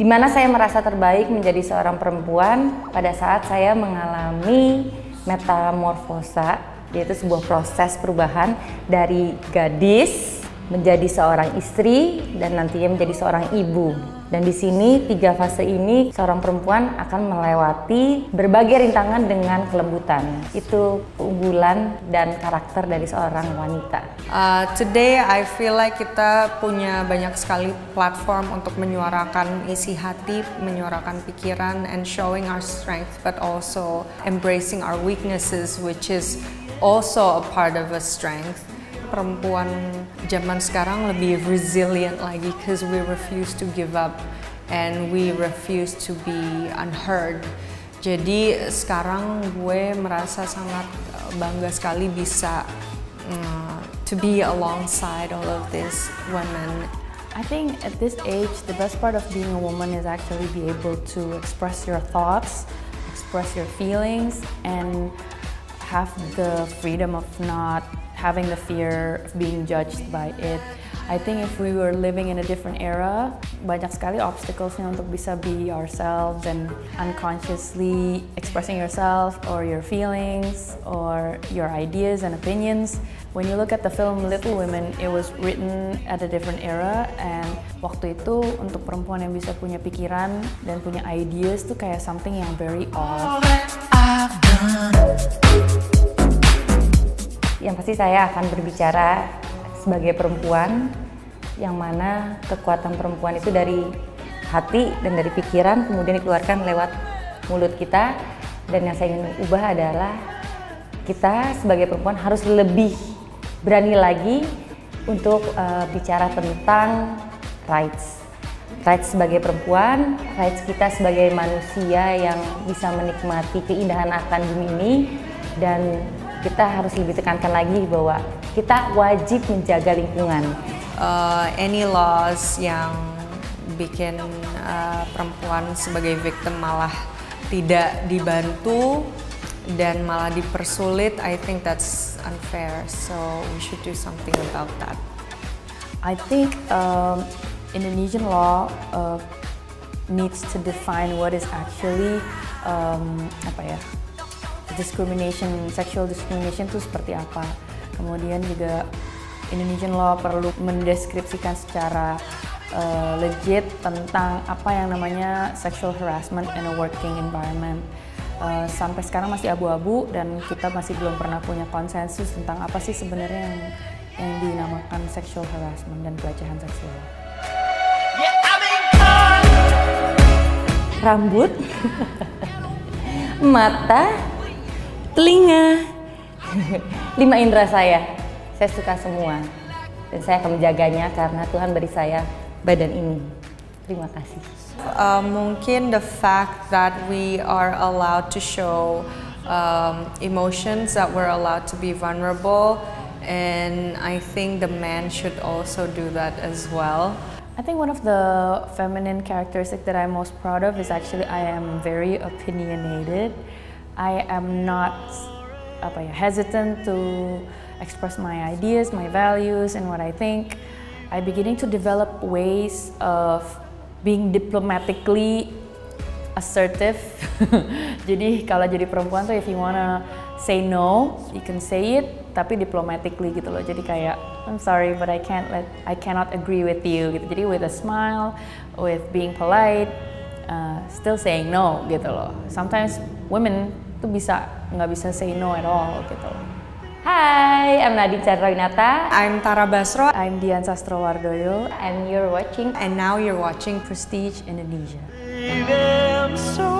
Dimana saya merasa terbaik menjadi seorang perempuan pada saat saya mengalami metamorfosa, yaitu sebuah proses perubahan dari gadis menjadi seorang istri dan nantinya menjadi seorang ibu. Dan di sini 3 fase ini seorang perempuan akan melewati berbagai rintangan dengan kelembutan. Itu keunggulan dan karakter dari seorang wanita. Today I feel like kita punya banyak sekali platform untuk menyuarakan isi hati, menyuarakan pikiran, and showing our strength, but also embracing our weaknesses, which is also a part of a strength. Perempuan zaman sekarang lebih resilient lagi because we refuse to give up and we refuse to be unheard. Jadi sekarang gue merasa sangat bangga sekali bisa to be alongside all of these women. I think at this age, the best part of being a woman is actually be able to express your thoughts, express your feelings, and have the freedom of not having the fear of being judged by it. I think if we were living in a different era, banyak sekali obstacles-nya untuk bisa be ourselves and unconsciously expressing yourself or your feelings or your ideas and opinions. When you look at the film Little Women, it was written at a different era, and waktu itu untuk perempuan yang bisa punya pikiran dan punya ideas tuh kayak something yang very odd. Yang pasti saya akan berbicara sebagai perempuan, yang mana kekuatan perempuan itu dari hati dan dari pikiran kemudian dikeluarkan lewat mulut kita. Dan yang saya ingin ubah adalah kita sebagai perempuan harus lebih berani lagi untuk bicara tentang rights sebagai perempuan, rights kita sebagai manusia yang bisa menikmati keindahan akan bumi ini. Dan kita harus lebih tekankan lagi bahwa kita wajib menjaga lingkungan. Any laws yang bikin perempuan sebagai victim malah tidak dibantu dan malah dipersulit, I think that's unfair. So we should do something about that. I think Indonesian law needs to define what is actually discrimination, sexual discrimination itu seperti apa. Kemudian juga Indonesian law perlu mendeskripsikan secara legit tentang apa yang namanya sexual harassment in a working environment. Sampai sekarang masih abu-abu dan kita masih belum pernah punya konsensus tentang apa sih sebenarnya yang dinamakan sexual harassment dan pelecehan seksual. Rambut, mata, telinga, 5 indera saya suka semua dan saya akan menjaganya karena Tuhan beri saya badan ini. Terima kasih. Mungkin the fact that we are allowed to show emotions, that we're allowed to be vulnerable, and I think the man should also do that as well. I think one of the feminine characteristics that I'm most proud of is actually I am very opinionated. I am not hesitant to express my ideas, my values, and what I think. I'm beginning to develop ways of being diplomatically assertive. Jadi kalau jadi perempuan tuh if you wanna say no, you can say it, tapi diplomatically gitu loh. Jadi kayak I'm sorry but I cannot agree with you gitu. Jadi with a smile, with being polite, still saying no gitu loh. Sometimes women tuh nggak bisa say no at all gitu. Hi, I'm Nadine Chandrawinata. I'm Tara Basro. I'm Dian Sastrowardoyo. And you're watching. And now you're watching Prestige Indonesia. Baby, I'm so